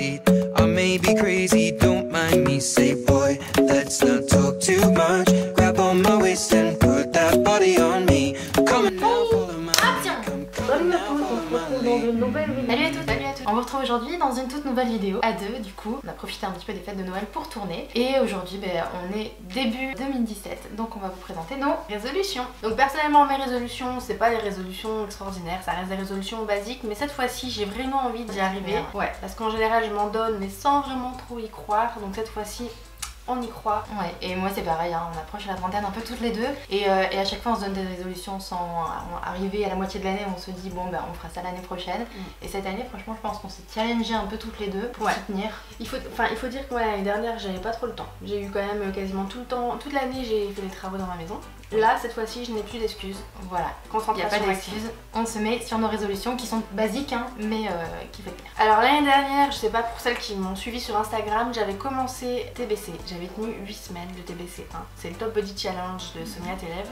lead. I may be crazy, don't mind me. Say boy, let's not talk too much. Grab on my waist and put that body on me. Come on now, follow my lead. Salut à tous, on se retrouve dans une nouvelle vidéo. Salut à toutes, salut à tous. On vous retrouve aujourd'hui dans une toute nouvelle vidéo à deux. Du coup, on a profité un petit peu des fêtes de Noël pour tourner. Et aujourd'hui, on est début 2017. Donc on va vous présenter nos résolutions. Donc personnellement, mes résolutions, c'est pas des résolutions extraordinaires. Ça reste des résolutions basiques. Mais cette fois-ci, j'ai vraiment envie d'y arriver. Ouais, parce qu'en général, je m'en donne, mais sans vraiment trop y croire. Donc cette fois-ci, on y croit. Ouais, et moi c'est pareil, hein, on approche la trentaine un peu toutes les deux et à chaque fois on se donne des résolutions sans arriver à la moitié de l'année, on se dit bon ben on fera ça l'année prochaine. Et cette année franchement je pense qu'on s'est challengé un peu toutes les deux pour soutenir. Il faut dire que l'année dernière j'avais pas trop le temps. J'ai eu quand même quasiment tout le temps, toute l'année j'ai fait des travaux dans ma maison. Là cette fois-ci je n'ai plus d'excuses. Voilà, concentration. Il n'y a pas d'excuses. On se met sur nos résolutions qui sont basiques hein, mais qui fait tenir. Alors l'année dernière, je sais pas pour celles qui m'ont suivi sur Instagram, j'avais commencé TBC. J'avais tenu 8 semaines de TBC 1. C'est le Top Body Challenge de Sonia Telève.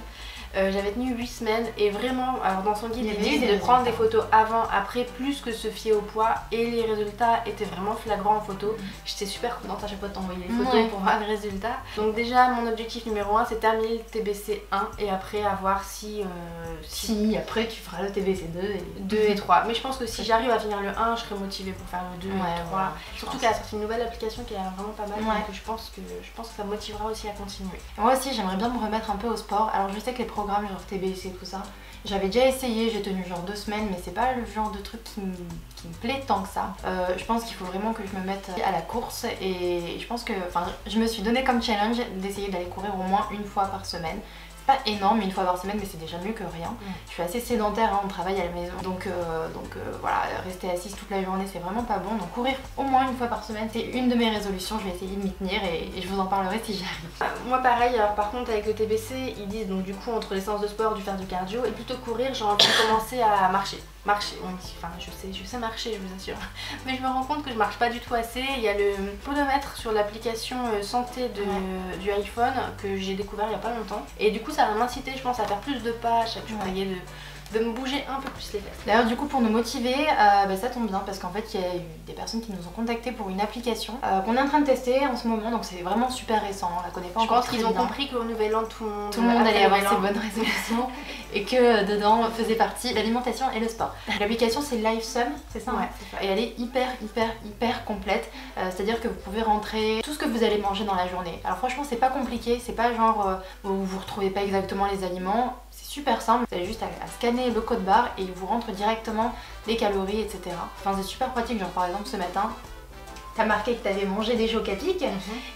J'avais tenu 8 semaines et vraiment, alors dans son guide il dit de prendre des photos avant, après, plus que se fier au poids et les résultats étaient vraiment flagrants en photo. J'étais super contente à chaque fois de t'envoyer les photos pour voir les résultats. Donc déjà mon objectif numéro 1 c'est terminer le TBC 1 et après à voir si après tu feras le TBC 2 et 3. Mais je pense que si j'arrive à finir le 1 je serai motivée pour faire le 2 et le 3. Surtout qu'elle a sorti une nouvelle application qui a l'air vraiment pas mal donc je pense que ça me motivera aussi à continuer. Moi aussi j'aimerais bien me remettre un peu au sport. Alors je sais que les programmes genre TBC tout ça, j'avais déjà essayé, j'ai tenu genre 2 semaines mais c'est pas le genre de truc qui me plaît tant que ça. Je pense qu'il faut vraiment que je me mette à la course et je pense que, je me suis donné comme challenge d'essayer d'aller courir au moins une fois par semaine. Pas énorme une fois par semaine mais c'est déjà mieux que rien. Je suis assez sédentaire, hein, on travaille à la maison donc voilà, rester assise toute la journée c'est vraiment pas bon, donc courir au moins une fois par semaine c'est une de mes résolutions, je vais essayer de m'y tenir et je vous en parlerai si j'y arrive. Moi pareil, alors par contre avec le TBC ils disent donc du coup entre les séances de sport, faire du cardio et plutôt courir j'ai envie de commencer à marcher. On dit, je sais marcher je vous assure, mais je me rends compte que je marche pas du tout assez. Il y a le podomètre sur l'application santé du iPhone que j'ai découvert il y a pas longtemps et du coup ça va m'inciter je pense à faire plus de pas à chaque jour, de me bouger un peu plus les fesses. D'ailleurs du coup pour nous motiver, ça tombe bien parce qu'en fait il y a eu des personnes qui nous ont contactés pour une application qu'on est en train de tester en ce moment, donc c'est vraiment super récent, on la connaît pas encore. Je pense qu'ils ont compris qu'au nouvel an tout le monde allait avoir ses bonnes résolutions et que dedans faisait partie l'alimentation et le sport. L'application c'est LiveSum, c'est ça, et elle est hyper complète, c'est-à-dire que vous pouvez rentrer tout ce que vous allez manger dans la journée. Alors franchement c'est pas compliqué, c'est pas genre vous retrouvez pas exactement les aliments. Super simple, vous avez juste à scanner le code barre et il vous rentre directement les calories etc. Enfin c'est super pratique, genre par exemple ce matin t'as marqué que t'avais mangé des chocs à pic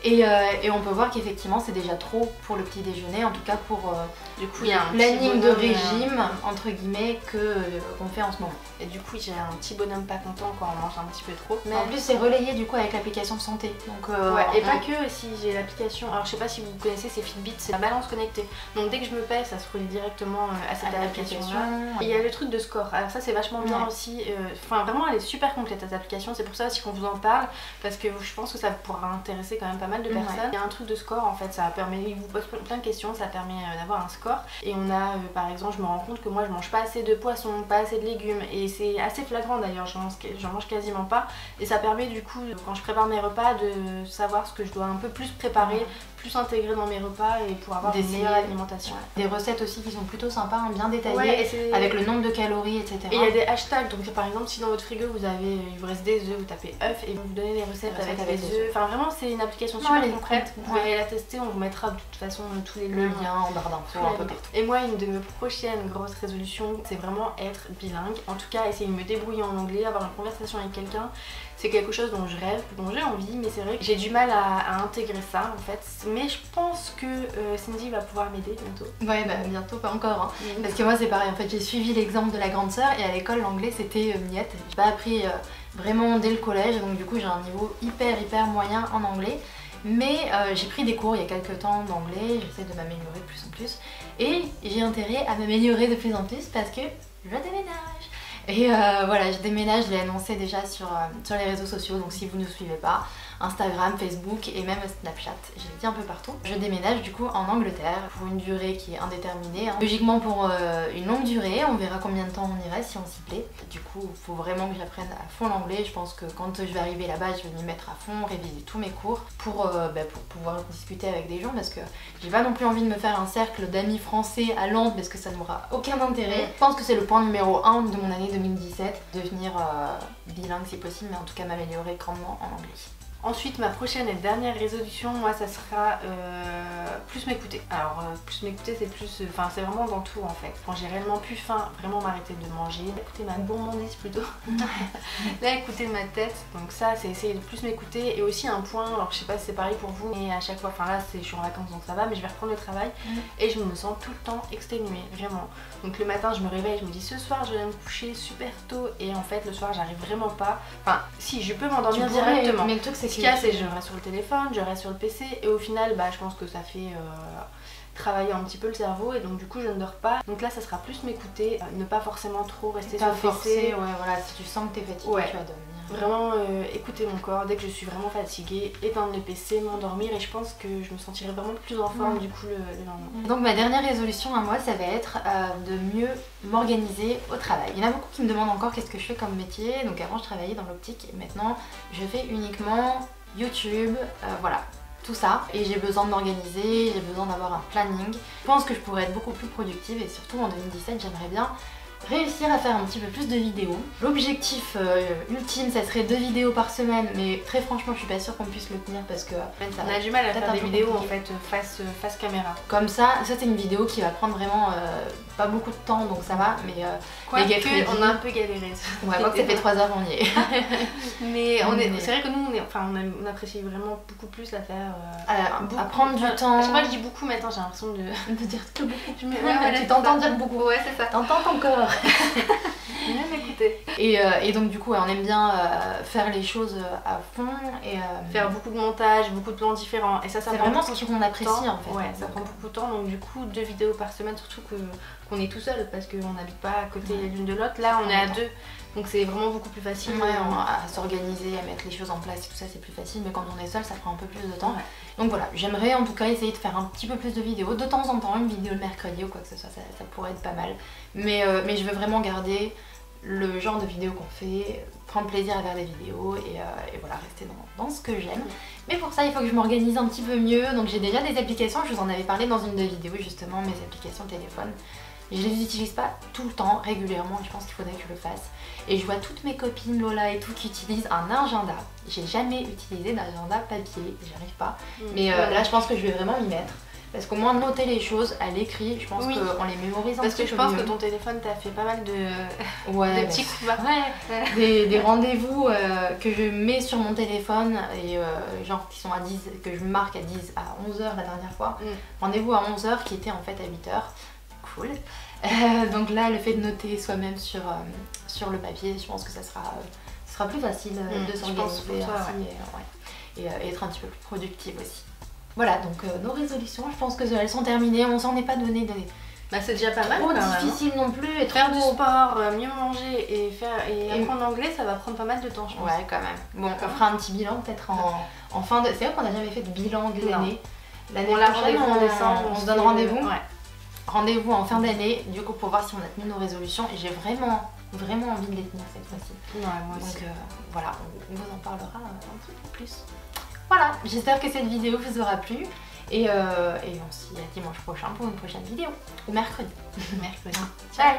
et on peut voir qu'effectivement c'est déjà trop pour le petit déjeuner, en tout cas pour du coup il y a un planning de régime entre guillemets qu'on fait en ce moment. Et du coup j'ai un petit bonhomme pas content quand on mange un petit peu trop. Mais en plus c'est relayé du coup avec l'application santé. Donc et pas que si j'ai l'application, alors je sais pas si vous connaissez ces Fitbit, c'est la balance connectée. Donc dès que je me pèse ça se relie directement à cette application là. Et il y a le truc de score, alors ça c'est vachement bien aussi, enfin vraiment elle est super complète cette application, c'est pour ça aussi qu'on vous en parle. Parce que je pense que ça pourra intéresser quand même pas mal de personnes. Il y a un truc de score en fait, ça permet, il vous pose plein de questions, ça permet d'avoir un score. Et on a par exemple, je me rends compte que moi je mange pas assez de poissons, pas assez de légumes et c'est assez flagrant d'ailleurs, j'en mange quasiment pas. Et ça permet du coup, quand je prépare mes repas, de savoir ce que je dois un peu plus préparer, plus intégrer dans mes repas et pour avoir une meilleure alimentation. Des recettes aussi qui sont plutôt sympas, hein, bien détaillées, avec le nombre de calories etc. Et il y a des hashtags, donc par exemple si dans votre frigo il vous reste des œufs, vous tapez œufs et vous donnez les recettes avec les œufs. Enfin vraiment c'est une application super complète, vous pouvez la tester, on vous mettra de toute façon tous les liens en barre d'infos un peu partout. Et moi une de mes prochaines grosses résolutions c'est vraiment être bilingue, en tout cas essayer de me débrouiller en anglais, avoir une conversation avec quelqu'un. C'est quelque chose dont je rêve, dont j'ai envie, mais c'est vrai que j'ai du mal à intégrer ça en fait. Mais je pense que Cindy va pouvoir m'aider bientôt. Ouais bientôt, pas encore hein. Parce que moi c'est pareil en fait, j'ai suivi l'exemple de la grande sœur et à l'école l'anglais c'était miette. J'ai pas appris vraiment dès le collège, donc du coup j'ai un niveau hyper moyen en anglais. Mais j'ai pris des cours il y a quelques temps d'anglais, j'essaie de m'améliorer de plus en plus. Et j'ai intérêt à m'améliorer de plus en plus parce que je déménage. Et voilà, je déménage, je l'ai annoncé déjà sur les réseaux sociaux, donc si vous ne nous suivez pas, Instagram, Facebook et même Snapchat, je l'ai dit un peu partout. Je déménage du coup en Angleterre pour une durée qui est indéterminée. Hein. Logiquement pour une longue durée, on verra combien de temps on y reste si on s'y plaît. Du coup, il faut vraiment que j'apprenne à fond l'anglais. Je pense que quand je vais arriver là-bas, je vais m'y mettre à fond, réviser tous mes cours pour pouvoir discuter avec des gens parce que j'ai pas non plus envie de me faire un cercle d'amis français à Londres parce que ça n'aura aucun intérêt. Je pense que c'est le point numéro 1 de mon année 2017, devenir bilingue si possible, mais en tout cas m'améliorer grandement en anglais. Ensuite, ma prochaine et dernière résolution, moi, ça sera plus m'écouter. Alors, plus m'écouter, c'est plus... Enfin, c'est vraiment dans tout, en fait. Quand j'ai réellement plus faim, vraiment m'arrêter de manger. Écouter ma gourmandise, plutôt. Là, écouter ma tête. Donc ça, c'est essayer de plus m'écouter. Et aussi un point, alors je sais pas si c'est pareil pour vous, mais à chaque fois... Enfin là, je suis en vacances, donc ça va, mais je vais reprendre le travail. Et je me sens tout le temps exténuée, vraiment. Donc le matin, je me réveille, je me dis, ce soir, je vais me coucher super tôt. Et en fait, le soir, j'arrive vraiment pas... Enfin, si, je peux m'endormir directement. Mais le truc, c'est ce qu'il y a, c'est que je reste sur le téléphone, je reste sur le PC et au final je pense que ça fait travailler un petit peu le cerveau et donc du coup je ne dors pas. Donc là ça sera plus m'écouter, ne pas forcément trop rester sur le PC. Ouais, voilà, si tu sens que t'es fatiguée, tu vas dormir. Vraiment écouter mon corps, dès que je suis vraiment fatiguée, éteindre le PC, m'endormir et je pense que je me sentirai vraiment plus en forme du coup le lendemain. Donc ma dernière résolution à moi ça va être de mieux m'organiser au travail. Il y en a beaucoup qui me demandent encore qu'est-ce que je fais comme métier. Donc avant je travaillais dans l'optique et maintenant je fais uniquement YouTube, voilà, tout ça. Et j'ai besoin de m'organiser, j'ai besoin d'avoir un planning. Je pense que je pourrais être beaucoup plus productive et surtout en 2017 j'aimerais bien réussir à faire un petit peu plus de vidéos. L'objectif ultime ça serait 2 vidéos par semaine, mais très franchement je suis pas sûre qu'on puisse le tenir parce que on a du mal à faire des vidéos en fait face caméra. Comme ça c'est une vidéo qui va prendre vraiment pas beaucoup de temps donc ça va, mais on a un peu galéré. Ouais, moi que ça fait 3 heures on y est. Mais c'est vrai que nous on apprécie vraiment beaucoup plus la faire à prendre du temps. Je sais pas que je dis beaucoup maintenant, j'ai l'impression de dire que beaucoup. Tu t'entends dire beaucoup. Ouais, c'est ça. T'entends ton corps. Même écouter. Et donc du coup on aime bien faire les choses à fond et faire beaucoup de montage, beaucoup de plans différents et ça c'est vraiment ce qu'on apprécie en fait. Ouais, ça prend beaucoup de temps donc du coup 2 vidéos par semaine, surtout qu'on est tout seul parce qu'on n'habite pas à côté l'une de l'autre. Là on est à 2 donc c'est vraiment beaucoup plus facile à s'organiser, à mettre les choses en place et tout ça c'est plus facile, mais quand on est seul ça prend un peu plus de temps. Donc voilà, j'aimerais en tout cas essayer de faire un petit peu plus de vidéos, de temps en temps une vidéo le mercredi ou quoi que ce soit, ça pourrait être pas mal. Mais je veux vraiment garder le genre de vidéos qu'on fait, prendre plaisir à faire des vidéos et voilà, rester dans ce que j'aime. Mais pour ça il faut que je m'organise un petit peu mieux, donc j'ai déjà des applications, je vous en avais parlé dans une des vidéos justement, mes applications téléphone. Je les utilise pas tout le temps, régulièrement, et je pense qu'il faudrait que je le fasse. Et je vois toutes mes copines Lola et tout qui utilisent un agenda. J'ai jamais utilisé d'agenda papier, j'y arrive pas. Mais là je pense que je vais vraiment m'y mettre. Parce qu'au moins noter les choses à l'écrit, je pense qu'on les mémorise un petit peu. Parce que je pense que ton téléphone t'a fait pas mal de petits coups bas. Des rendez-vous que je mets sur mon téléphone et genre qui sont à 10, que je marque à 10 à 11h la dernière fois. Rendez-vous à 11h qui était en fait à 8h. Cool. Donc là le fait de noter soi-même sur le papier, je pense que ça sera plus facile de s'organiser et être un petit peu plus productive aussi. Voilà, donc nos résolutions, je pense que elles sont terminées, on s'en est pas donné des... Bah c'est déjà pas mal trop difficile non plus, et faire du sport, mieux manger et apprendre l'anglais ça va prendre pas mal de temps je pense. Ouais quand même. Bon on fera un petit bilan peut-être en fin de... C'est vrai qu'on n'a jamais fait de bilan de l'année. L'année prochaine en décembre, on se donne rendez-vous. Rendez-vous en fin d'année, du coup pour voir si on a tenu nos résolutions et j'ai vraiment envie de les tenir cette fois-ci. Ouais, moi aussi. Donc voilà, on vous en parlera un petit peu plus. Voilà, j'espère que cette vidéo vous aura plu et on se dit à dimanche prochain pour une prochaine vidéo. Ou mercredi. Mercredi. Ciao.